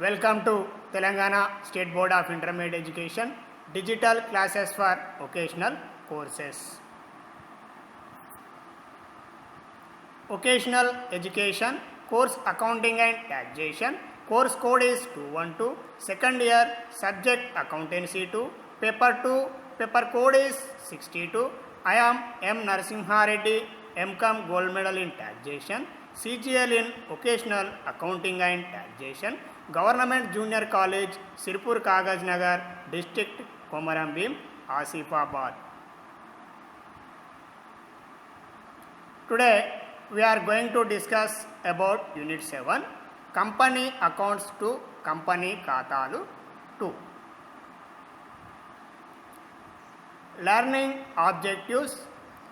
Welcome to Telangana State Board of Intermediate Education Digital Classes for Vocational Courses. Vocational Education Course Accounting and Taxation. Course code is 212. Second year Subject Accountancy 2. Paper 2. Paper code is 62. I am M. Narasimha Reddy, MCom Gold Medal in Taxation. CGL in Vocational Accounting and Taxation. Government Junior College, Sirpur Kagaz Nagar, District Komaram Bhim, Asifabad. Today we are going to discuss about Unit 7, Company Accounts to Company Khatalu 2. Learning objectives.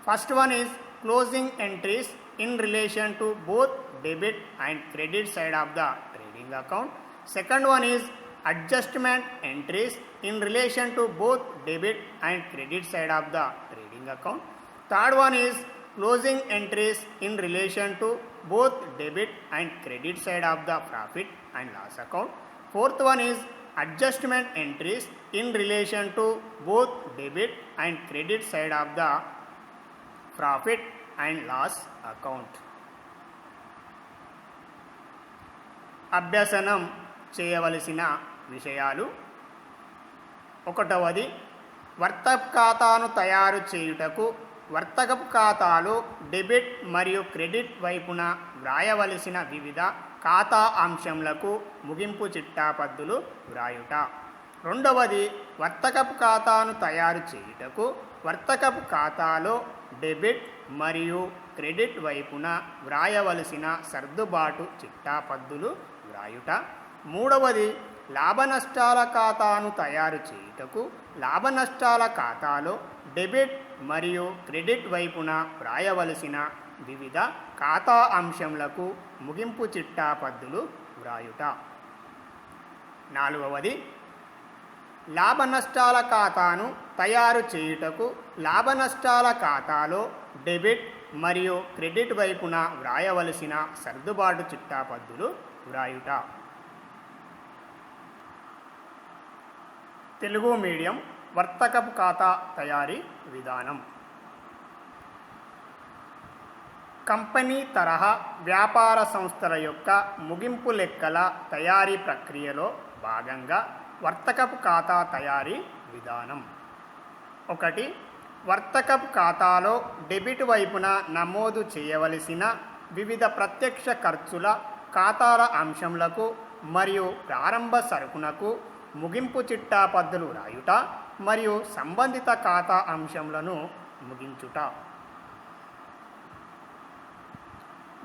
First one is closing entries in relation to both debit and credit side of the trading account. Second one is adjustment entries in relation to both debit and credit side of the trading account. Third one is closing entries in relation to both debit and credit side of the profit and loss account. Fourth one is adjustment entries in relation to both debit and credit side of the profit and loss account. అభ్యసనం చేయవలసిన విషయాలు. ఒకటవది, వర్తక ఖాతాను తయారు చేయుటకు వర్తకపు ఖాతాలో debit మరియు credit వైపున వ్రాయవలసిన వివిధ ఖాతా అంశములకు ముగింపు చిట్టాపద్దులు వ్రాయుట. రెండవది, వర్తకపు ఖాతాను తయారు చేయుటకు వర్తకపు ఖాతాలో డెబిట్ మరియు క్రెడిట్ వైపున వ్రాయవలసిన సర్దుబాటు చిట్టాపద్దులు వ్రాయుట. మూడవది, లాభనష్టాల ఖాతాను తయారు చేయుటకు లాభనష్టాల ఖాతాలో డెబిట్ మరియు క్రెడిట్ వైపున వ్రాయవలసిన వివిధ ఖాతా అంశములకు ముగింపు చిట్టాపద్దులు వ్రాయుట. నాలుగవది, లాభనష్టాల ఖాతాను తయారు చేయుటకు లాభనష్టాల ఖాతాలో డెబిట్ మరియు క్రెడిట్ వైపున వ్రాయవలసిన సర్దుబాటు చిట్టాపద్దులు వ్రాయుట. తెలుగు మీడియం వర్తకపు ఖాతా తయారీ విధానం. కంపెనీ తరహా వ్యాపార సంస్థల యొక్క ముగింపు లెక్కల తయారీ ప్రక్రియలో భాగంగా వర్తకపు ఖాతా తయారీ విధానం. 1. వర్తకపు ఖాతాలో డెబిట్ వైపున నమోదు చేయవలసిన వివిధ ప్రత్యక్ష ఖర్చుల ఖాతాల అంశములకు మరియు ప్రారంభ సరుకునకు ముగింపు చిట్టాపద్దులు రాయుట మరియు సంబంధిత ఖాతా అంశములను ముగించుట.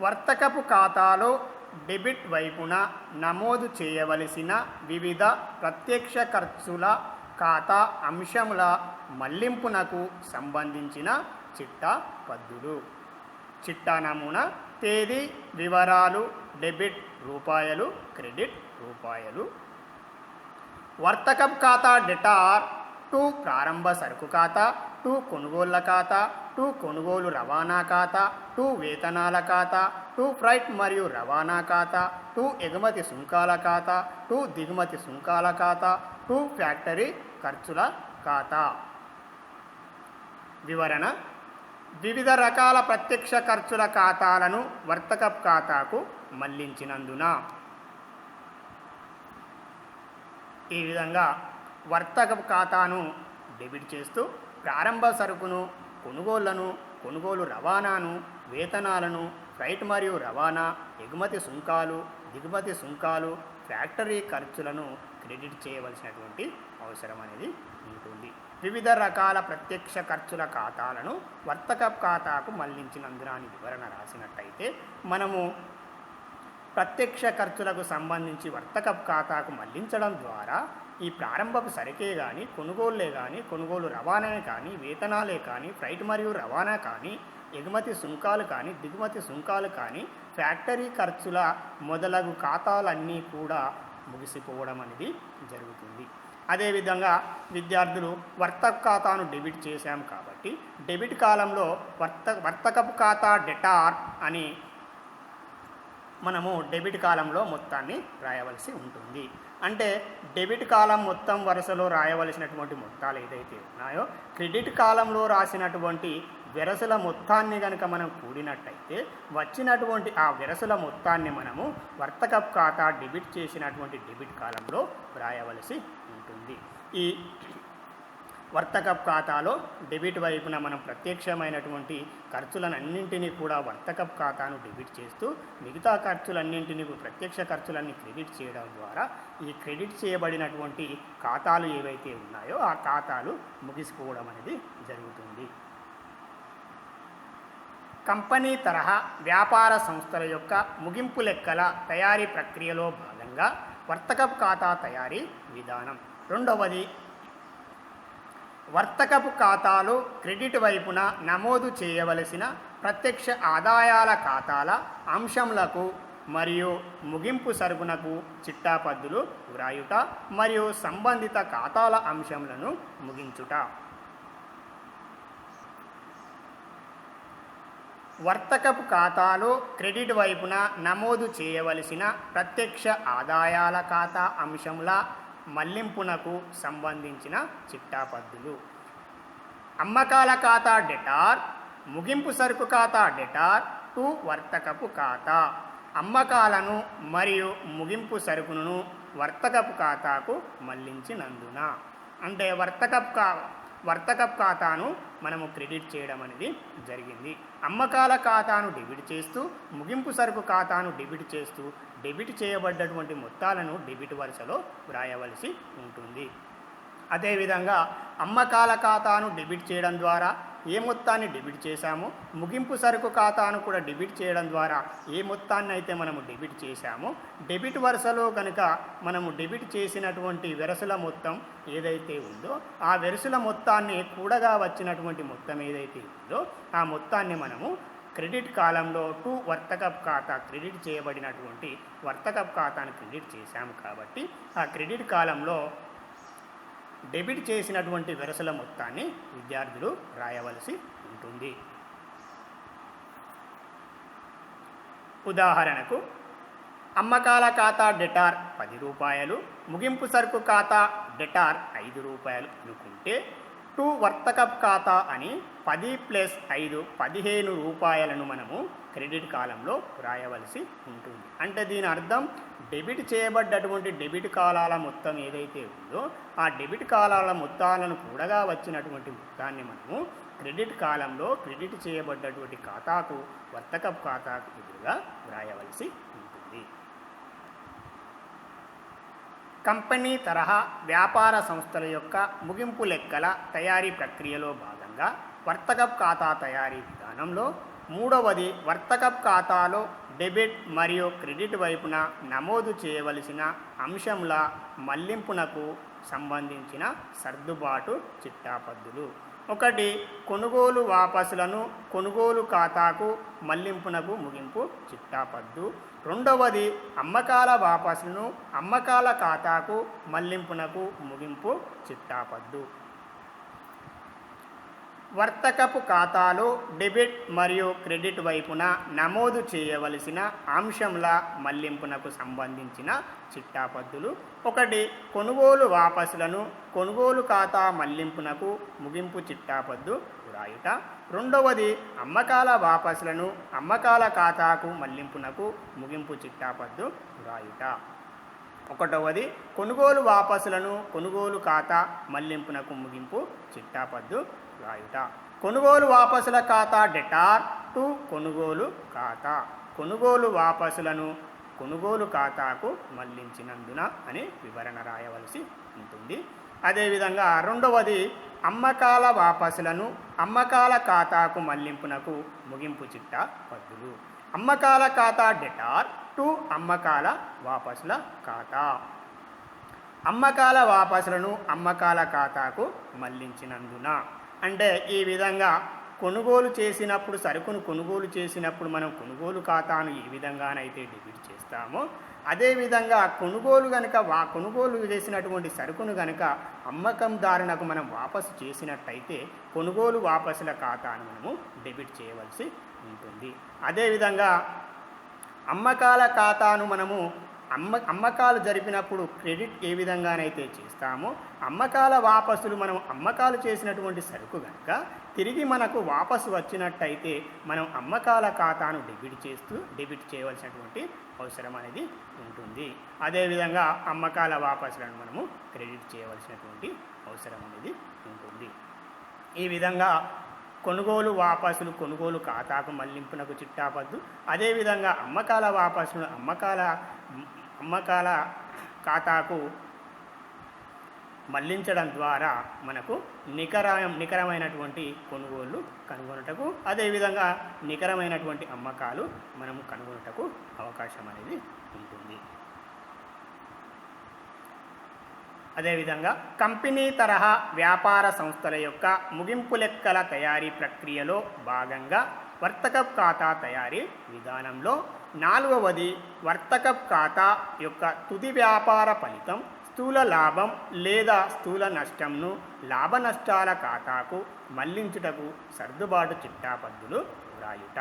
వర్తకపు ఖాతాలో డెబిట్ వైపున నమోదు చేయవలసిన వివిధ ప్రత్యక్ష ఖర్చుల ఖాతా అంశముల మళ్లింపునకు సంబంధించిన చిట్టా పద్దులు. చిట్టా నమూనా: తేదీ, వివరాలు, డెబిట్ రూపాయలు, క్రెడిట్ రూపాయలు. వర్తకపు ఖాతా డెటార్ 2 ప్రారంభ సరుకు ఖాతా, 2 కొనుగోళ్ల ఖాతా, 2 కొనుగోలు రవాణా ఖాతా, 2 వేతనాల ఖాతా, 2 ఫ్రైట్ మరియు రవాణా ఖాతా, 2 ఎగుమతి సుంకాల ఖాతా, 2 దిగుమతి సుంకాల ఖాతా, 2 ఫ్యాక్టరీ ఖర్చుల ఖాతా. వివరణ: వివిధ రకాల ప్రత్యక్ష ఖర్చుల ఖాతాలను వర్తకపు ఖాతాకు మళ్లించినందున ఈ విధంగా వర్తకపు ఖాతాను డెబిట్ చేస్తూ ప్రారంభ సరుకును, కొనుగోళ్లను, కొనుగోలు రవాణాను, వేతనాలను, ఫ్రైట్ మరియు రవాణా, ఎగుమతి సుంకాలు, దిగుమతి సుంకాలు, ఫ్యాక్టరీ ఖర్చులను క్రెడిట్ చేయవలసినటువంటి అవసరం అనేది ఉంటుంది. వివిధ రకాల ప్రత్యక్ష ఖర్చుల ఖాతాలను వర్తకపు ఖాతాకు మళ్లించినందున అని వివరణ రాసినట్టయితే మనము ప్రత్యక్ష ఖర్చులకు సంబంధించి వర్తకపు ఖాతాకు మళ్లించడం ద్వారా ఈ ప్రారంభపు సరుకే కానీ, కొనుగోళ్లే కానీ, కొనుగోలు రవాణానే కానీ, వేతనాలే కానీ, ఫ్రైట్ మరియు రవాణా కానీ, ఎగుమతి సుంకాలు కానీ, దిగుమతి సుంకాలు కానీ, ఫ్యాక్టరీ ఖర్చుల మొదలగు ఖాతాలన్నీ కూడా ముగిసిపోవడం అనేది జరుగుతుంది. అదేవిధంగా విద్యార్థులు వర్తక ఖాతాను డెబిట్ చేశాం కాబట్టి డెబిట్ కాలంలో వర్తకపు ఖాతా డెటార్ అని మనము డెబిట్ కాలంలో మొత్తాన్ని రాయవలసి ఉంటుంది. అంటే డెబిట్ కాలం మొత్తం వరుసలో రాయవలసినటువంటి మొత్తాలు ఏదైతే ఉన్నాయో క్రెడిట్ కాలంలో రాసినటువంటి వెరసుల మొత్తాన్ని కనుక మనం కూడినట్టయితే వచ్చినటువంటి ఆ వెరసుల మొత్తాన్ని మనము వర్తకపు ఖాతా డెబిట్ చేసినటువంటి డెబిట్ కాలంలో రాయవలసి ఉంటుంది. ఈ వర్తకపు ఖాతాలో డెబిట్ వైపున మనం ప్రత్యక్షమైనటువంటి ఖర్చులన్నింటినీ కూడా వర్తకపు ఖాతాను డెబిట్ చేస్తూ మిగతా ఖర్చులన్నింటినీ ప్రత్యక్ష ఖర్చులన్నీ క్రెడిట్ చేయడం ద్వారా ఈ క్రెడిట్ చేయబడినటువంటి ఖాతాలు ఏవైతే ఉన్నాయో ఆ ఖాతాలు ముగిసిపోవడం అనేది జరుగుతుంది. కంపెనీ తరహా వ్యాపార సంస్థల యొక్క ముగింపు లెక్కల తయారీ ప్రక్రియలో భాగంగా వర్తకపు ఖాతా తయారీ విధానం. రెండవది, వర్తకపు ఖాతాలో క్రెడిట్ వైపున నమోదు చేయవలసిన ప్రత్యక్ష ఆదాయాల ఖాతాల అంశములకు మరియు ముగింపు సరుకునకు చిట్టాపద్దులు వ్రాయుట మరియు సంబంధిత ఖాతాల అంశములను ముగించుట. వర్తకపు ఖాతాలో క్రెడిట్ వైపున నమోదు చేయవలసిన ప్రత్యక్ష ఆదాయాల ఖాతా అంశముల మళ్లింపునకు సంబంధించిన చిట్టాపద్దులు. అమ్మకాల ఖాతా డెటార్, ముగింపు సరుకు ఖాతా డెటార్ టు వర్తకపు ఖాతా. అమ్మకాలను మరియు ముగింపు సరుకును వర్తకపు ఖాతాకు మళ్లించినందున, అంటే వర్తకపు ఖాతాను మనము క్రెడిట్ చేయడం అనేది జరిగింది. అమ్మకాల ఖాతాను డెబిట్ చేస్తూ ముగింపు సరుకు ఖాతాను డెబిట్ చేస్తూ డెబిట్ చేయబడ్డటువంటి మొత్తాలను డెబిట్ వరుసలో వ్రాయవలసి ఉంటుంది. అదేవిధంగా అమ్మకాల ఖాతాను డెబిట్ చేయడం ద్వారా ఏ మొత్తాన్ని డెబిట్ చేశామో ముగింపు సరుకు ఖాతాను కూడా డెబిట్ చేయడం ద్వారా ఏ మొత్తాన్ని అయితే మనము డెబిట్ చేశామో డెబిట్ వరుసలో కనుక మనము డెబిట్ చేసినటువంటి వెరసుల మొత్తం ఏదైతే ఉందో ఆ వెరసుల మొత్తాన్ని కూడగా వచ్చినటువంటి మొత్తం ఏదైతే ఉందో ఆ మొత్తాన్ని మనము క్రెడిట్ కాలంలో టు వర్తకపు ఖాతా క్రెడిట్ చేయబడినటువంటి వర్తకపు ఖాతాను క్రెడిట్ చేశాము కాబట్టి ఆ క్రెడిట్ కాలంలో డెబిట్ చేసినటువంటి వెరసుల మొత్తాన్ని విద్యార్థులు రాయవలసి ఉంటుంది. ఉదాహరణకు అమ్మకాల ఖాతా డెటార్ 10 రూపాయలు, ముగింపు సరుకు ఖాతా డెటార్ 5 రూపాయలు అనుకుంటే టు వర్తకపు ఖాతా అని 10 + 5 15 రూపాయలను మనము క్రెడిట్ కాలంలో రాయవలసి ఉంటుంది. అంటే దీని అర్థం డెబిట్ చేయబడ్డటువంటి డెబిట్ కాలాల మొత్తం ఏదైతే ఉందో ఆ డెబిట్ కాలాల మొత్తాలను కూడగా వచ్చినటువంటి మొత్తాన్ని మనము క్రెడిట్ కాలంలో క్రెడిట్ చేయబడ్డటువంటి ఖాతాకు వర్తకపు ఖాతాకు ఎదురుగా వ్రాయవలసి ఉంటుంది. కంపెనీ తరహా వ్యాపార సంస్థల యొక్క ముగింపు లెక్కల తయారీ ప్రక్రియలో భాగంగా వర్తకపు ఖాతా తయారీ విధానంలో మూడవది, వర్తకపు ఖాతాలో డెబిట్ మరియు క్రెడిట్ వైపున నమోదు చేయవలసిన అంశంల మళ్లింపునకు సంబంధించిన సర్దుబాటు చిట్టాపద్దులు. 1. కొనుగోలు వాపసులను కొనుగోలు ఖాతాకు మళ్లింపునకు ముగింపు చిట్టాపద్దు. 2. అమ్మకాల వాపసులను అమ్మకాల ఖాతాకు మళ్లింపునకు ముగింపు చిట్టాపద్దు. వర్తకపు ఖాతాలో డెబిట్ మరియు క్రెడిట్ వైపున నమోదు చేయవలసిన అంశంల మళ్లింపునకు సంబంధించిన చిట్టాపద్దులు. 1. కొనుగోలు వాపసులను కొనుగోలు ఖాతా మళ్లింపునకు ముగింపు చిట్టాపద్దు వ్రాయుట. 2. అమ్మకాల వాపసులను అమ్మకాల ఖాతాకు మళ్లింపునకు ముగింపు చిట్టాపద్దు వ్రాయుట. 1. కొనుగోలు వాపసులను కొనుగోలు ఖాతా మళ్లింపునకు ముగింపు చిట్టాపద్దు వ్రాయుట. కొనుగోలు వాపసుల ఖాతా డెటార్ టు కొనుగోలు ఖాతా. కొనుగోలు వాపసులను కొనుగోలు ఖాతాకు మళ్లించినందున అని వివరణ రాయవలసి ఉంటుంది. అదేవిధంగా 2. అమ్మకాల వాపసులను అమ్మకాల ఖాతాకు మళ్లింపునకు ముగింపు చిట్టా పద్దులు. అమ్మకాల ఖాతా డెటార్ టు అమ్మకాల వాపసుల ఖాతా. అమ్మకాల వాపసులను అమ్మకాల ఖాతాకు మళ్లించినందున, అంటే ఈ విధంగా కొనుగోలు చేసినప్పుడు సరుకును కొనుగోలు చేసినప్పుడు మనం కొనుగోలు ఖాతాను ఏ విధంగానైతే డెబిట్ చేస్తామో అదేవిధంగా కొనుగోలు చేసినటువంటి సరుకును కనుక అమ్మకందారునకు మనం వాపసు చేసినట్టయితే కొనుగోలు వాపసుల ఖాతాను మనము డెబిట్ చేయవలసి ఉంటుంది. అదేవిధంగా అమ్మకాల ఖాతాను మనము అమ్మకాలు జరిపినప్పుడు క్రెడిట్ ఏ విధంగానైతే చేస్తామో, అమ్మకాల వాపసులు మనం అమ్మకాలు చేసినటువంటి సరుకు కనుక తిరిగి మనకు వాపసు వచ్చినట్టయితే మనం అమ్మకాల ఖాతాను డెబిట్ చేయవలసినటువంటి అవసరం అనేది ఉంటుంది. అదేవిధంగా అమ్మకాల వాపసులను మనము క్రెడిట్ చేయవలసినటువంటి అవసరం అనేది ఉంటుంది. ఈ విధంగా కొనుగోలు వాపసులు కొనుగోలు ఖాతాకు మళ్లింపునకు చిట్టాపద్దు, అదేవిధంగా అమ్మకాల వాపసులు అమ్మకాల ఖాతాకు మళ్లించడం ద్వారా మనకు నికరమైనటువంటి కొనుగోళ్ళు కనుగొనుటకు, అదేవిధంగా నికరమైనటువంటి అమ్మకాలు మనము కనుగొనుటకు అవకాశం అనేది ఉంటుంది. అదేవిధంగా కంపెనీ తరహా వ్యాపార సంస్థల యొక్క ముగింపు లెక్కల తయారీ ప్రక్రియలో భాగంగా వర్తకపు ఖాతా తయారీ విధానంలో 4వది వర్తకపు ఖాతా యొక్క తుది వ్యాపార ఫలితం స్థూల లాభం లేదా స్థూల నష్టంను లాభ నష్టాల ఖాతాకు మళ్లించుటకు సర్దుబాటు చిట్టాపద్దులు వ్రాయుట.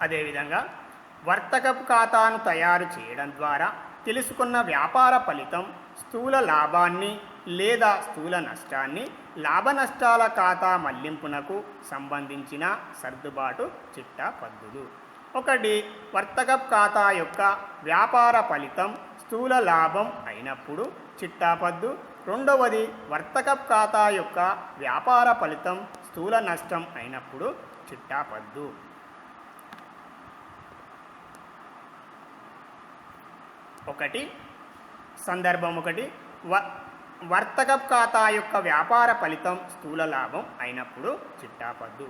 అదేవిధంగా వర్తకపు ఖాతాను తయారు చేయడం ద్వారా తెలుసుకున్న వ్యాపార ఫలితం స్థూల లాభాన్ని లేదా స్థూల నష్టాన్ని లాభ నష్టాల ఖాతా మళ్లింపునకు సంబంధించిన సర్దుబాటు చిట్టాపద్దులు. 1. వర్తకపు ఖాతా యొక్క వ్యాపార ఫలితం స్థూల లాభం అయినప్పుడు చిట్టాపద్దు. 2వది వర్తకపు ఖాతా యొక్క వ్యాపార ఫలితం స్థూల నష్టం అయినప్పుడు చిట్టాపద్దు. 1 సందర్భం 1 వర్తకపు ఖాతా యొక్క వ్యాపార ఫలితం స్థూల లాభం అయినప్పుడు చిట్టాపద్దు.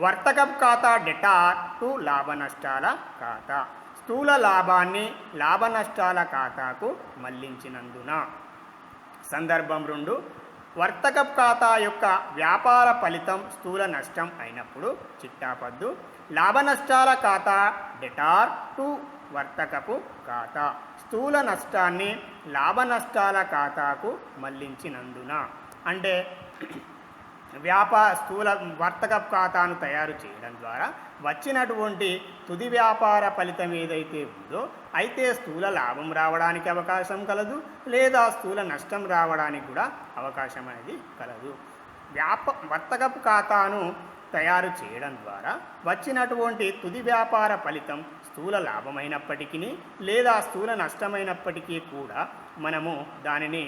వర్తకపు ఖాతా డెటార్ టు లాభ నష్టాల ఖాతా స్థూల లాభాన్ని లాభ నష్టాల ఖాతాకు మళ్లించినందున. సందర్భం 2 వర్తకపు ఖాతా యొక్క వ్యాపార ఫలితం స్థూల నష్టం అయినప్పుడు చిట్టాపద్దు. లాభ నష్టాల ఖాతా డెటార్ టు వర్తకపు ఖాతా స్థూల నష్టాన్ని లాభ నష్టాల ఖాతాకు మళ్లించినందున. అంటే స్థూల వర్తకపు ఖాతాను తయారు చేయడం ద్వారా వచ్చినటువంటి తుది వ్యాపార ఫలితం ఏదైతే ఉందో అయితే స్థూల లాభం రావడానికి అవకాశం కలదు, లేదా స్థూల నష్టం రావడానికి కూడా అవకాశం అనేది కలదు. వర్తకపు ఖాతాను తయారు చేయడం ద్వారా వచ్చినటువంటి తుది వ్యాపార ఫలితం స్థూల లాభమైనప్పటికీ లేదా స్థూల నష్టమైనప్పటికీ కూడా మనము దానిని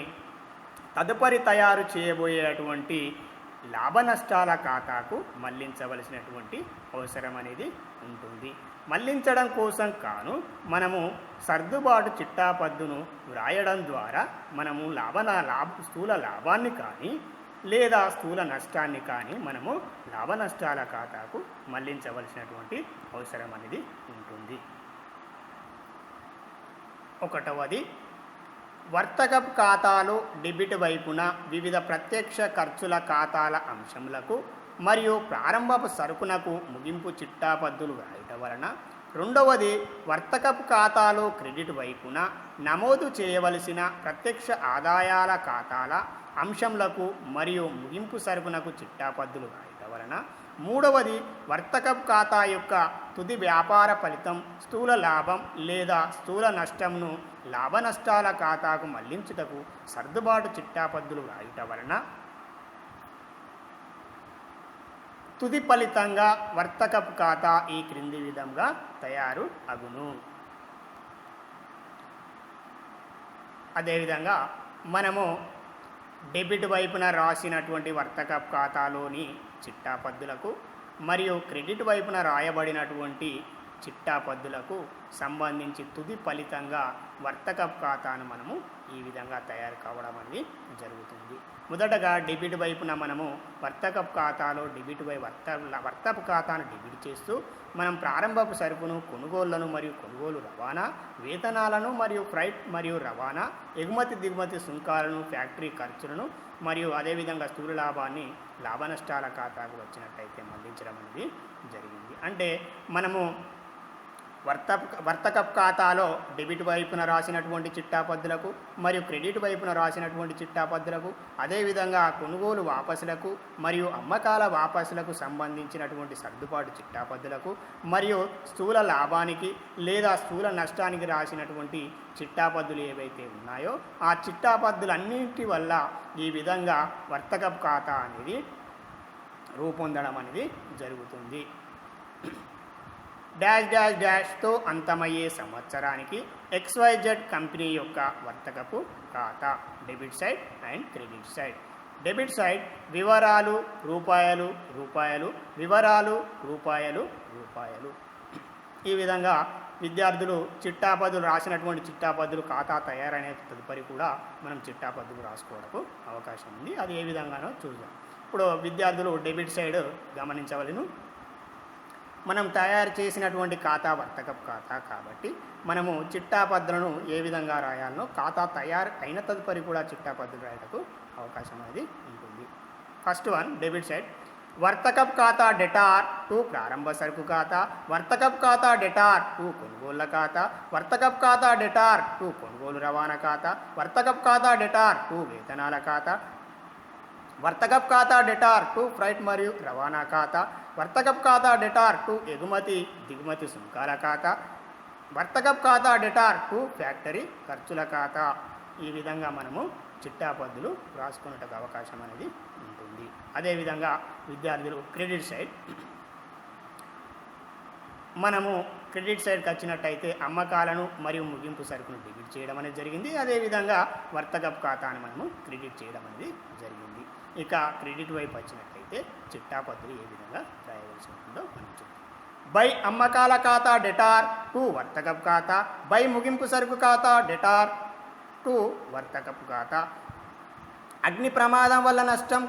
తదుపరి తయారు చేయబోయేటువంటి లాభ నష్టాల ఖాతాకు మళ్లించవలసినటువంటి అవసరం అనేది ఉంటుంది. మళ్లించడం కోసం మనము సర్దుబాటు చిట్టాపద్దును వ్రాయడం ద్వారా మనము స్థూల లాభాన్ని కానీ లేదా స్థూల నష్టాన్ని కానీ మనము లాభ నష్టాల ఖాతాకు మళ్లించవలసినటువంటి అవసరం అనేది ఉంటుంది. 1వది వర్తకపు ఖాతాలో డెబిట్ వైపున వివిధ ప్రత్యక్ష ఖర్చుల ఖాతాల అంశములకు మరియు ప్రారంభపు సరుకునకు ముగింపు చిట్టాపద్దులు వ్రాయటం వలన. 2వది వర్తకపు ఖాతాలో క్రెడిట్ వైపున నమోదు చేయవలసిన ప్రత్యక్ష ఆదాయాల ఖాతాల అంశములకు మరియు ముగింపు సరుకునకు చిట్టాపద్దులు వ్రాయటం వలన. 3వది వర్తకపు ఖాతా యొక్క తుది వ్యాపార ఫలితం స్థూల లాభం లేదా స్థూల నష్టంను లాభ నష్టాల ఖాతాకు మళ్లించుటకు సర్దుబాటు చిట్టాపద్దులు వ్రాయటం వలన తుది ఫలితంగా వర్తకపు ఖాతా ఈ క్రింది విధంగా తయారు అగును. అదేవిధంగా మనము డెబిట్ వైపున రాసినటువంటి వర్తకపు ఖాతాలోని చిట్టాపద్దులకు మరియు క్రెడిట్ వైపున రాయబడినటువంటి చిట్టాపద్దులకు సంబంధించి తుది ఫలితంగా వర్తకపు ఖాతాను మనము ఈ విధంగా తయారు కావడం అనేది జరుగుతుంది. మొదటగా డెబిట్ వైపున మనము వర్తకపు ఖాతాలో వర్తకపు ఖాతాను డెబిట్ చేస్తూ మనం ప్రారంభపు సరుకును కొనుగోళ్లను మరియు కొనుగోలు రవాణా వేతనాలను మరియు ఫ్రైట్ మరియు రవాణా ఎగుమతి దిగుమతి సుంకాలను ఫ్యాక్టరీ ఖర్చులను మరియు అదేవిధంగా స్థూల లాభాన్ని లాభ నష్టాల ఖాతాకు వచ్చినట్టయితే మళ్లించడం అనేది జరిగింది. అంటే మనము వర్తకపు ఖాతాలో డెబిట్ వైపున రాసినటువంటి చిట్టాపద్దులకు మరియు క్రెడిట్ వైపున రాసినటువంటి చిట్టాపద్దులకు, అదేవిధంగా కొనుగోలు వాపసులకు మరియు అమ్మకాల వాపసులకు సంబంధించినటువంటి సర్దుబాటు చిట్టాపద్దులకు మరియు స్థూల లాభానికి లేదా స్థూల నష్టానికి రాసినటువంటి చిట్టాపద్దులు ఏవైతే ఉన్నాయో ఆ చిట్టాపద్దులన్నింటి వల్ల ఈ విధంగా వర్తకపు ఖాతా అనేది రూపొందడం అనేది జరుగుతుంది. డాష్ డాష్ డాష్తో అంతమయ్యే సంవత్సరానికి XYZ కంపెనీ యొక్క వర్తకపు ఖాతా debit side and credit side. Debit side వివరాలు రూపాయలు రూపాయలు, వివరాలు రూపాయలు రూపాయలు. ఈ విధంగా విద్యార్థులు చిట్టాపద్దులు రాసినటువంటి చిట్టాపద్దులు ఖాతా తయారనే తదుపరి కూడా మనం చిట్టాపద్దులు రాసుకోవడానికి అవకాశం ఉంది. అది ఏ విధంగానో చూద్దాం. ఇప్పుడు విద్యార్థులు డెబిట్ సైడ్ గమనించవలను. మనం తయారు చేసినటువంటి ఖాతా వర్తకపు ఖాతా కాబట్టి మనము చిట్టాపద్దులను ఏ విధంగా రాయాలనో ఖాతా తయారు అయిన తదుపరి కూడా చిట్టాపద్దులు రాయటకు అవకాశం అనేది ఉంటుంది. ఫస్ట్ వన్ డెబిట్ సైడ్ వర్తకపు ఖాతా డెటార్ టు ప్రారంభ సరుకు ఖాతా, వర్తకపు ఖాతా డెటార్ టు కొనుగోళ్ల ఖాతా, వర్తకపు ఖాతా డెటార్ టు కొనుగోలు రవాణా ఖాతా, వర్తకపు ఖాతా డెటార్ టు వేతనాల ఖాతా, వర్తకపు ఖాతా డెటార్ టు ఫ్రైట్ మరియు రవాణా ఖాతా, వర్తకపు ఖాతా డెటార్ టు ఎగుమతి దిగుమతి సుంకాల ఖాతా, వర్తకపు ఖాతా డెటార్ టు ఫ్యాక్టరీ ఖర్చుల ఖాతా. ఈ విధంగా మనము చిట్టాపద్దులు రాసుకునేటకు అవకాశం అనేది ఉంటుంది. అదేవిధంగా విద్యార్థులు క్రెడిట్ సైడ్ మనము క్రెడిట్ సైడ్కి వచ్చినట్టయితే అమ్మకాలను మరియు ముగింపు సరుకును డెబిట్ చేయడం అనేది జరిగింది. అదేవిధంగా వర్తకపు ఖాతాను మనము క్రెడిట్ చేయడం అనేది జరిగింది. ఇక క్రెడిట్ వైపు వచ్చినట్టయితే చిట్టాపద్దులు ఏ విధంగా రాయవలసి ఉంటుందో మనం చూద్దాం. బై అమ్మకాల ఖాతా డెటార్ టు వర్తకపు ఖాతా, బై ముగింపు సరుకు ఖాతా డెటార్ టు వర్తకపు ఖాతా, అగ్ని ప్రమాదం వల్ల నష్టం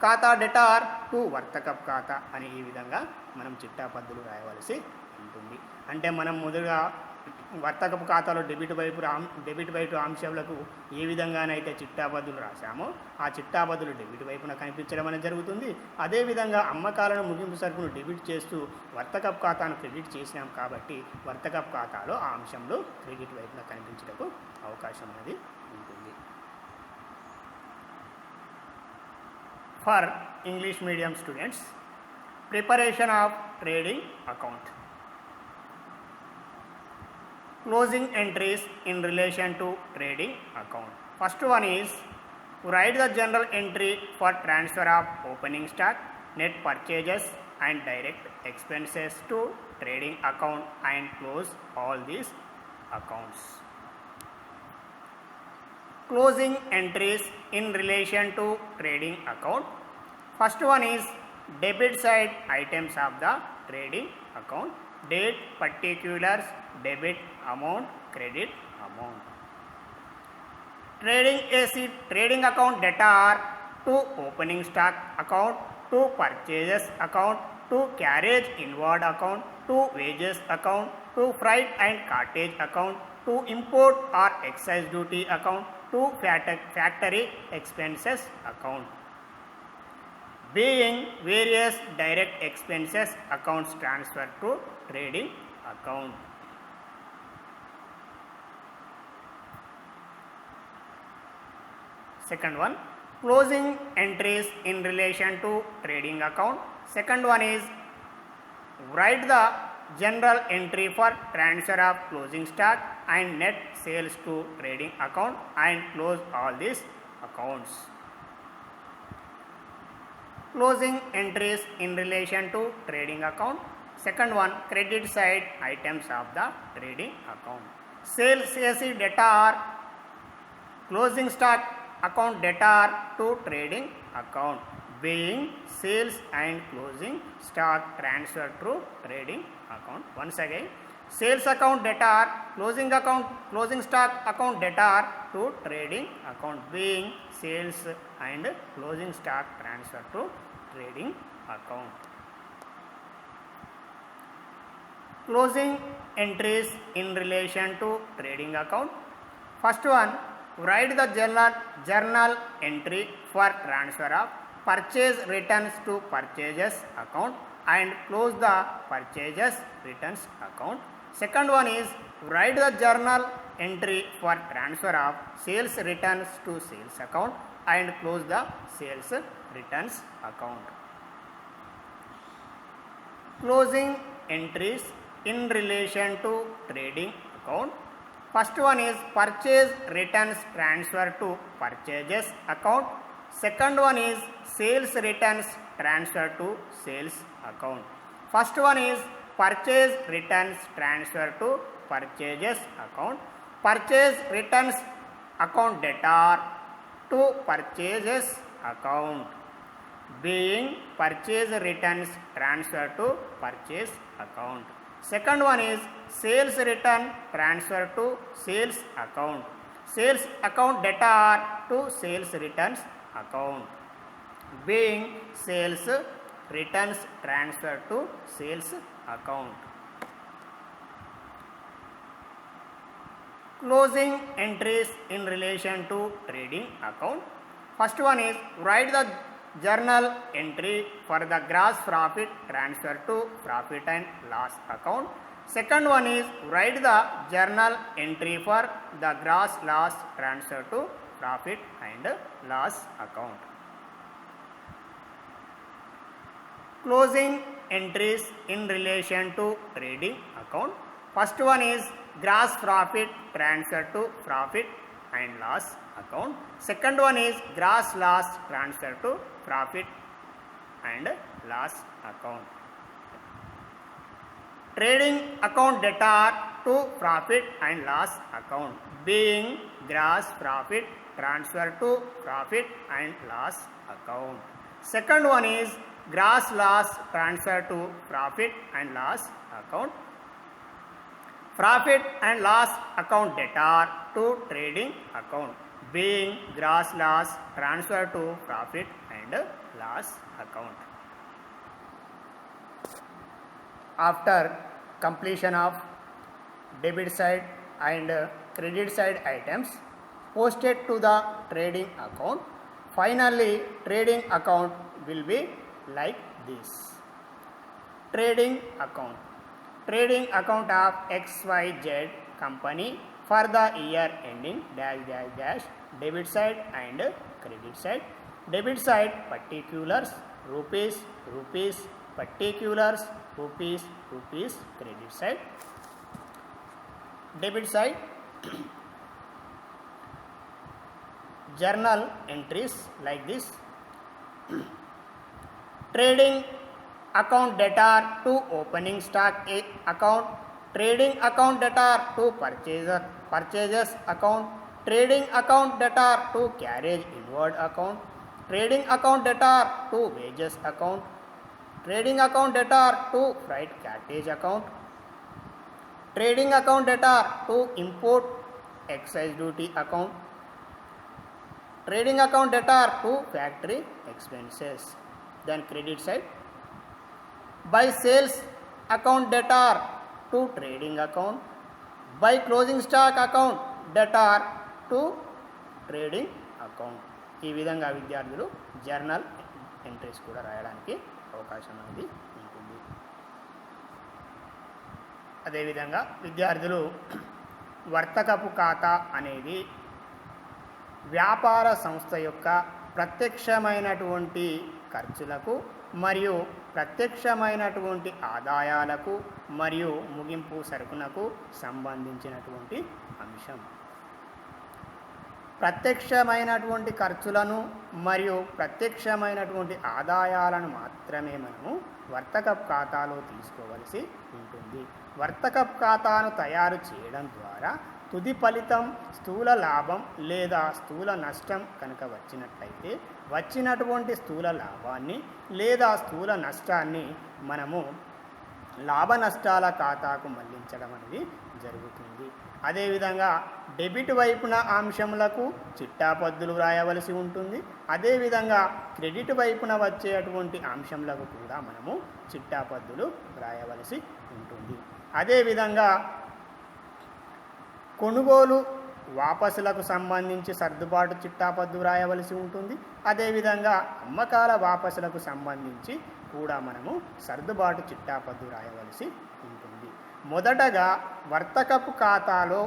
ఖాతా డెటార్ టు వర్తకపు ఖాతా అని ఈ విధంగా మనం చిట్టాపద్దులు రాయవలసి ఉంటుంది. అంటే మనం మొదలుగా వర్తకపు ఖాతాలో డెబిట్ వైపు అంశాలకు ఏ విధంగానైతే చిట్టాపద్దులు రాశామో ఆ చిట్టాపద్దులు డెబిట్ వైపున కనిపించడం అనేది జరుగుతుంది. అదేవిధంగా అమ్మకాలను ముగింపు సరుకును డెబిట్ చేస్తూ వర్తకపు ఖాతాను క్రెడిట్ చేసినాం కాబట్టి వర్తకపు ఖాతాలో ఆ అంశంలో క్రెడిట్ వైపున కనిపించడానికి అవకాశం అనేది ఉంటుంది. For English medium students, preparation of trading account. Closing entries in relation to trading account. First one is write the general entry for transfer of opening stock, net purchases and direct expenses to trading account and close all these accounts. Closing entries in relation to trading account. First one is debit side items of the trading account. Date, particulars, debit amount, credit amount. Trading AC, trading account debtor to opening stock account, to purchases account, to carriage inward account, to wages account, to freight and cartage account, to import or excise duty account, to factory expenses account. Being various direct expenses accounts transfer to trading account. Second one, closing entries in relation to trading account. Second one is write the general entry for transfer of closing stock and net sales to trading account and close all these accounts. Closing entries in relation to trading account. Second one, credit side items of the trading account. Sales AC debtor, closing stock account debtor to trading account, being sales and closing stock transfer to trading account. Once again, sales account debtor, closing stock account debtor to trading account, being sales and closing stock transfer to trading account. Closing entries in relation to trading account. First one, write the journal entry for transfer of purchase returns to purchases account and close the purchases returns account. Second one is write the journal entry for transfer of sales returns to sales account and close the sales returns account. Closing entries in relation to trading account. First one is purchase returns transfer to purchases account. Second one is sales returns transfer to sales account. First one is purchase returns transfer to purchases account. Purchase returns account debtor to purchases account, being purchase returns transfer to purchase account. Second one is sales return transfer to sales account. Sales account debtor to sales returns account, being sales returns transfer to sales account. Closing entries in relation to trading account. First one is write the journal entry for the gross profit transfer to profit and loss account. Second one is write the journal entry for the gross loss transfer to profit and loss account. Closing entries in relation to trading account. First one is gross profit transfer to profit and loss account. Second one is gross loss transfer to profit and loss account. Trading account debtor to profit and loss account, being gross profit transfer to profit and loss account. Second one is gross loss transfer to profit and loss account. Profit and loss account debtor to trading account, being gross loss transfer to profit and loss account. After completion of debit side and credit side items posted to the trading account, finally trading account will be like this. Trading account. Trading account of XYZ company for the year ending dash dash dash, debit side and credit side. Debit side particulars rupees, rupees, particulars rupees, rupees, credit side. Debit side journal entries like this. Trading account debtor to opening stock account, trading account debtor to purchases account, trading account debtor to carriage inward account, trading account debtor to wages account, trading account debtor to freight cartage account, trading account debtor to import excise duty account, trading account debtor to factory expenses. Then credit side, by sales account debtor to trading account, by closing stock account debtor to trading account. ఈ విధంగా విద్యార్థులు journal entries కూడా రాయడానికి అవకాశం అనేది ఉంటుంది. అదేవిధంగా విద్యార్థులు వర్తకపు ఖాతా అనేది వ్యాపార సంస్థ యొక్క ప్రత్యక్షమైనటువంటి ఖర్చులకు మరియు ప్రత్యక్షమైనటువంటి ఆదాయాలకు మరియు ముగింపు సరుకునకు సంబంధించినటువంటి అంశం. ప్రత్యక్షమైనటువంటి ఖర్చులను మరియు ప్రత్యక్షమైనటువంటి ఆదాయాలను మాత్రమే మనము వర్తకపు ఖాతాలో తీసుకోవలసి ఉంటుంది. వర్తకపు ఖాతాను తయారు చేయడం ద్వారా తుది ఫలితం స్థూల లాభం లేదా స్థూల నష్టం కనుక వచ్చినట్లయితే వచ్చినటువంటి స్థూల లాభాన్ని లేదా స్థూల నష్టాన్ని మనము లాభ నష్టాల ఖాతాకు మళ్లించడం అనేది జరుగుతుంది. అదేవిధంగా డెబిట్ వైపున అంశములకు చిట్టాపద్దులు వ్రాయవలసి ఉంటుంది. అదేవిధంగా క్రెడిట్ వైపున వచ్చేటువంటి అంశములకు కూడా మనము చిట్టాపద్దులు వ్రాయవలసి ఉంటుంది. అదేవిధంగా కొనుగోలు వాపసులకు సంబంధించి సర్దుబాటు చిట్టాపద్దు వ్రాయవలసి ఉంటుంది. అదేవిధంగా అమ్మకాల వాపసులకు సంబంధించి కూడా మనము సర్దుబాటు చిట్టాపద్దు వ్రాయవలసి ఉంటుంది. మొదటగా వర్తకపు ఖాతాలో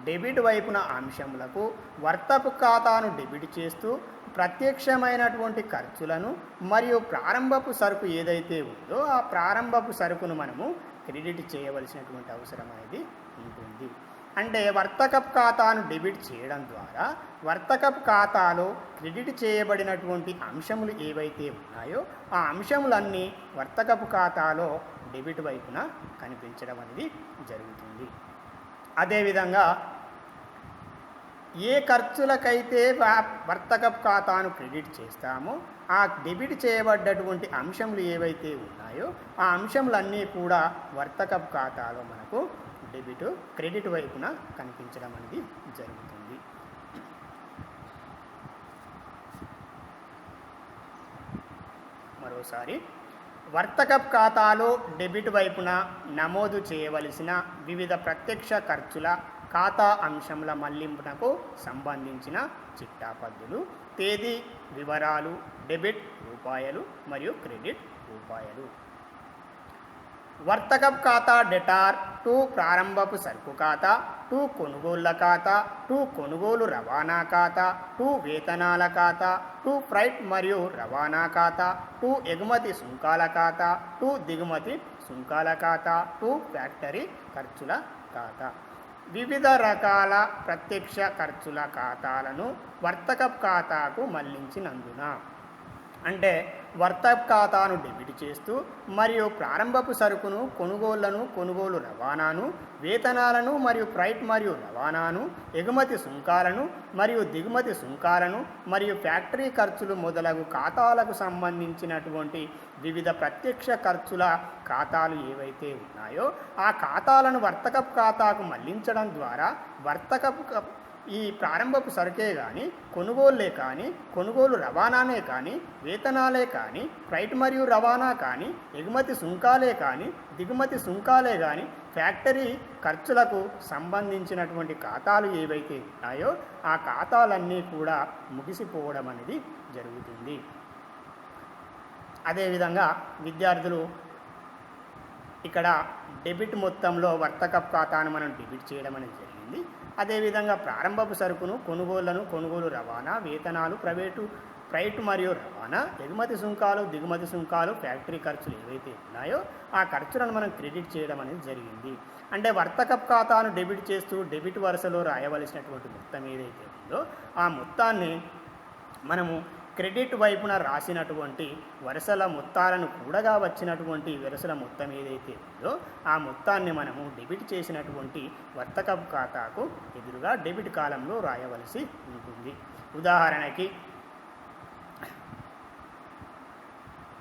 డెబిట్ వైపున అంశములకు వర్తపు ఖాతాను డెబిట్ చేస్తూ ప్రత్యక్షమైనటువంటి ఖర్చులను మరియు ప్రారంభపు సరుకు ఏదైతే ఉందో ఆ ప్రారంభపు సరుకును మనము క్రెడిట్ చేయవలసినటువంటి అవసరం అనేది ఉంటుంది. అంటే వర్తకపు ఖాతాను డెబిట్ చేయడం ద్వారా వర్తకపు ఖాతాలో క్రెడిట్ చేయబడినటువంటి అంశములు ఏవైతే ఉన్నాయో ఆ అంశములన్నీ వర్తకపు ఖాతాలో డెబిట్ వైపున కనిపించడం అనేది జరుగుతుంది. అదేవిధంగా ఏ ఖర్చులకైతే వర్తకపు ఖాతాను క్రెడిట్ చేస్తామో ఆ డెబిట్ చేయబడ్డటువంటి అంశములు ఏవైతే ఉన్నాయో ఆ అంశములన్నీ కూడా వర్తకపు ఖాతాలో మనకు క్రెడిట్ వైపున కనిపించడం అనేది జరుగుతుంది. మరోసారి వర్తకపు ఖాతాలో డెబిట్ వైపున నమోదు చేయవలసిన వివిధ ప్రత్యక్ష ఖర్చుల ఖాతా అంశముల మళ్లింపునకు సంబంధించిన చిట్టా పద్దులు, తేదీ వివరాలు, డెబిట్ రూపాయలు మరియు క్రెడిట్ రూపాయలు. వర్తకపు ఖాతా డెటార్ 2 ప్రారంభపు సరుకు ఖాతా, 2 కొనుగోళ్ల ఖాతా, 2 కొనుగోలు రవాణా ఖాతా, 2 వేతనాల ఖాతా, 2 ఫ్రైట్ మరియు రవాణా ఖాతా, 2 ఎగుమతి సుంకాల ఖాతా, 2 దిగుమతి సుంకాల ఖాతా, 2 ఫ్యాక్టరీ ఖర్చుల ఖాతా. వివిధ రకాల ప్రత్యక్ష ఖర్చుల ఖాతాలను వర్తకపు ఖాతాకు మళ్లించినందున అంటే వర్తకపు ఖాతాను డెబిట్ చేస్తూ మరియు ప్రారంభపు సరుకును, కొనుగోళ్లను, కొనుగోలు రవాణాను, వేతనాలను మరియు ఫ్రైట్ మరియు రవాణాను, ఎగుమతి సుంకాలను మరియు దిగుమతి సుంకాలను మరియు ఫ్యాక్టరీ ఖర్చులు మొదలగు ఖాతాలకు సంబంధించినటువంటి వివిధ ప్రత్యక్ష ఖర్చుల ఖాతాలు ఏవైతే ఉన్నాయో ఆ ఖాతాలను వర్తకపు ఖాతాకు మళ్లించడం ద్వారా ఈ ప్రారంభపు సరుకే కానీ, కొనుగోళ్లే కానీ, కొనుగోలు రవాణానే కానీ, వేతనాలే కానీ, ఫ్రైట్ మరియు రవాణా కానీ, ఎగుమతి సుంకాలే కానీ, దిగుమతి సుంకాలే కానీ, ఫ్యాక్టరీ ఖర్చులకు సంబంధించినటువంటి ఖాతాలు ఏవైతే ఉన్నాయో ఆ ఖాతాలన్నీ కూడా ముగిసిపోవడం అనేది జరుగుతుంది. అదేవిధంగా విద్యార్థులు ఇక్కడ డెబిట్ మొత్తంలో వర్తకపు ఖాతాను మనం డెబిట్ చేయడం అనేది జరిగింది. అదేవిధంగా ప్రారంభపు సరుకును, కొనుగోళ్లను, కొనుగోలు రవాణా, వేతనాలు, ఫ్రైట్ మరియు రవాణా, ఎగుమతి సుంకాలు, దిగుమతి సుంకాలు, ఫ్యాక్టరీ ఖర్చులు ఏవైతే ఉన్నాయో ఆ ఖర్చులను మనం క్రెడిట్ చేయడం అనేది జరిగింది. అంటే వర్తకపు ఖాతాను డెబిట్ చేస్తూ డెబిట్ వరుసలో రాయవలసినటువంటి మొత్తం ఏదైతే ఉందో ఆ మొత్తాన్ని మనము క్రెడిట్ వైపున రాసినటువంటి వరుసల మొత్తాలను కూడగా వచ్చినటువంటి వరుసల మొత్తం ఏదైతే ఉందో ఆ మొత్తాన్ని మనము డెబిట్ చేసినటువంటి వర్తకపు ఖాతాకు ఎదురుగా డెబిట్ కాలంలో రాయవలసి ఉంటుంది. ఉదాహరణకి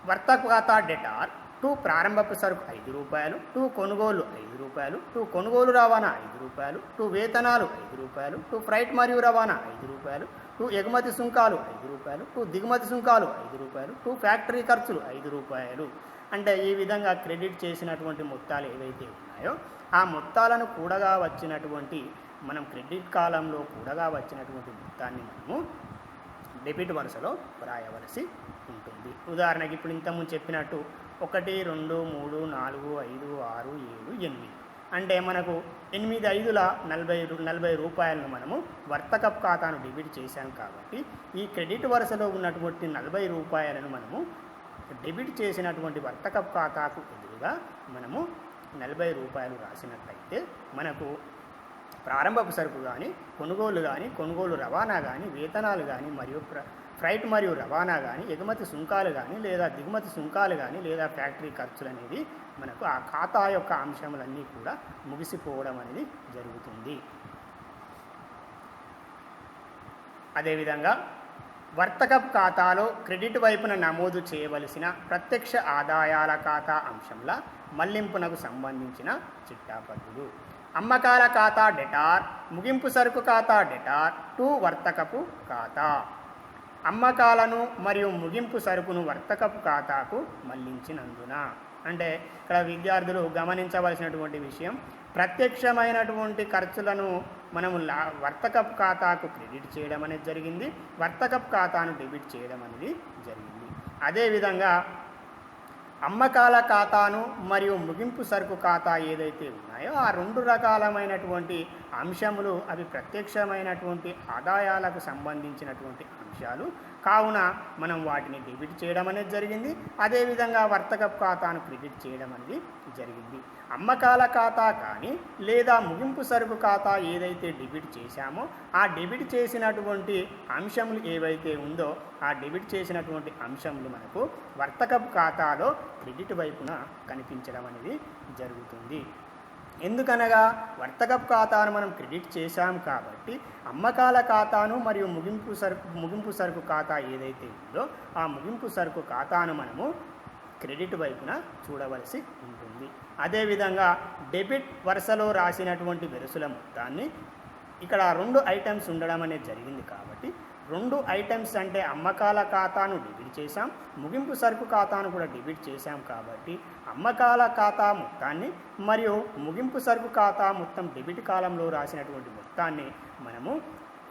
వర్తక ఖాతా డెటార్ 2 ప్రారంభపు సరుకు 5 రూపాయలు, 2 కొనుగోలు 5 రూపాయలు, 2 కొనుగోలు రవాణా 5 రూపాయలు, 2 వేతనాలు 5 రూపాయలు, 2 ఫ్రైట్ మరియు రవాణా 5 రూపాయలు, 2 ఎగుమతి సుంకాలు 5 రూపాయలు, 2 దిగుమతి సుంకాలు 5 రూపాయలు, 2 ఫ్యాక్టరీ ఖర్చులు 5 రూపాయలు. అంటే ఈ విధంగా క్రెడిట్ చేసినటువంటి మొత్తాలు ఏవైతే ఉన్నాయో ఆ మొత్తాలను కూడగా వచ్చినటువంటి మనం క్రెడిట్ కాలంలో కూడగా వచ్చినటువంటి మొత్తాన్ని మనము డెబిట్ వరుసలో వ్రాయవలసి ఉంటుంది. ఉదాహరణకి ఇప్పుడు ఇంతకుముందు చెప్పినట్టు 1, 2, 3, 4, 5, 6, 7, 8 అంటే మనకు 8 5ల 40 రూపాయలను మనము వర్తకపు ఖాతాను డెబిట్ చేశాం కాబట్టి ఈ క్రెడిట్ వరుసలో ఉన్నటువంటి 40 రూపాయలను మనము డెబిట్ చేసినటువంటి వర్తకపు ఖాతాకు ఎదురుగా మనము 40 రూపాయలు రాసినట్లయితే మనకు ప్రారంభపు సరుకు కానీ, కొనుగోలు కానీ, కొనుగోలు రవాణా కానీ, వేతనాలు కానీ మరియు ఫ్రైట్ మరియు రవాణా కానీ, ఎగుమతి సుంకాలు కానీ లేదా దిగుమతి సుంకాలు కానీ లేదా ఫ్యాక్టరీ ఖర్చులు అనేది మనకు ఆ ఖాతా యొక్క అంశములన్నీ కూడా ముగిసిపోవడం అనేది జరుగుతుంది. అదేవిధంగా వర్తకపు ఖాతాలో క్రెడిట్ వైపున నమోదు చేయవలసిన ప్రత్యక్ష ఆదాయాల ఖాతా అంశంల మళ్లింపునకు సంబంధించిన చిట్టా పద్దులు. అమ్మకాల ఖాతా డెటార్, ముగింపు సరుకు ఖాతా డెటార్ 2 వర్తకపు ఖాతా. అమ్మకాలను మరియు ముగింపు సరుకును వర్తకపు ఖాతాకు మళ్లించినందున అంటే ఇక్కడ విద్యార్థులు గమనించవలసినటువంటి విషయం ప్రత్యక్షమైనటువంటి ఖర్చులను మనము వర్తకపు ఖాతాకు క్రెడిట్ చేయడం అనేది జరిగింది, వర్తకపు ఖాతాను డెబిట్ చేయడం అనేది జరిగింది. అదేవిధంగా అమ్మకాల ఖాతాను మరియు ముగింపు సరుకు ఖాతా ఏదైతే ఉన్నాయో ఆ రెండు రకాలమైనటువంటి అంశములు అవి ప్రత్యక్షమైనటువంటి ఆదాయాలకు సంబంధించినటువంటి అంశాలు కావున మనం వాటిని డెబిట్ చేయడం అనేది జరిగింది. అదేవిధంగా వర్తకపు ఖాతాను క్రెడిట్ చేయడం అనేది జరిగింది. అమ్మకాల ఖాతా కానీ లేదా ముగింపు సరుకు ఖాతా ఏదైతే డెబిట్ చేశామో ఆ డెబిట్ చేసినటువంటి అంశములు ఏవైతే ఉందో ఆ డెబిట్ చేసినటువంటి అంశములు మనకు వర్తకపు ఖాతాలో క్రెడిట్ వైపున కనిపించడం అనేది జరుగుతుంది. ఎందుకనగా వర్తకపు ఖాతాను మనం క్రెడిట్ చేశాం కాబట్టి అమ్మకాల ఖాతాను మరియు ముగింపు సరుకు ఖాతా ఏదైతే ఉందో ఆ ముగింపు సరుకు ఖాతాను మనము క్రెడిట్ వైపున చూడవలసి ఉంటుంది. అదేవిధంగా డెబిట్ వరుసలో రాసినటువంటి వెరుసల మొత్తాన్ని ఇక్కడ రెండు ఐటమ్స్ ఉండడం అనేది జరిగింది కాబట్టి రెండు ఐటమ్స్ అంటే అమ్మకాల ఖాతాను డెబిట్ చేశాం, ముగింపు సరుకు ఖాతాను కూడా డెబిట్ చేశాం కాబట్టి అమ్మకాల ఖాతా మొత్తాన్ని మరియు ముగింపు సరుకు ఖాతా మొత్తం డెబిట్ కాలంలో రాసినటువంటి మొత్తాన్ని మనము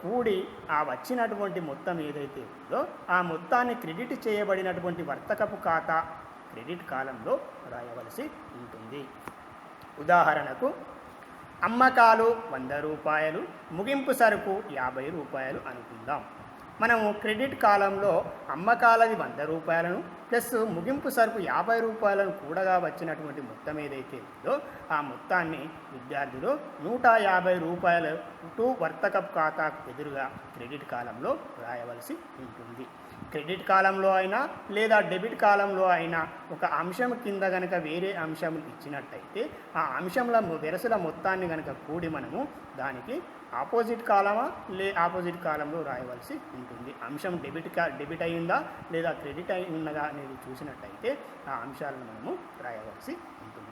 కూడి ఆ వచ్చినటువంటి మొత్తం ఏదైతే ఉందో ఆ మొత్తాన్ని క్రెడిట్ చేయబడినటువంటి వర్తకపు ఖాతా క్రెడిట్ కాలంలో రాయవలసి ఉంటుంది. ఉదాహరణకు అమ్మకాలు 100 రూపాయలు, ముగింపు సరుకు 50 రూపాయలు అనుకుందాం. మనము క్రెడిట్ కాలంలో అమ్మకాలది 100 రూపాయలను ప్లస్ ముగింపు సరుకు 50 రూపాయలను కూడగా వచ్చినటువంటి మొత్తం ఏదైతే ఉందో ఆ మొత్తాన్ని విద్యార్థులు 150 రూపాయలు వర్తకపు ఖాతాకు ఎదురుగా క్రెడిట్ కాలంలో రాయవలసి ఉంటుంది. క్రెడిట్ కాలంలో అయినా లేదా డెబిట్ కాలంలో అయినా ఒక అంశం కింద కనుక వేరే అంశం ఇచ్చినట్టయితే ఆ అంశంల వెరసల మొత్తాన్ని కనుక కూడి మనము దానికి ఆపోజిట్ కాలంలో రాయవలసి ఉంటుంది. అంశం డెబిట్ అయిందా లేదా క్రెడిట్ అయి ఉన్నదా అనేది చూసినట్టయితే ఆ అంశాలను మనము రాయవలసి ఉంటుంది.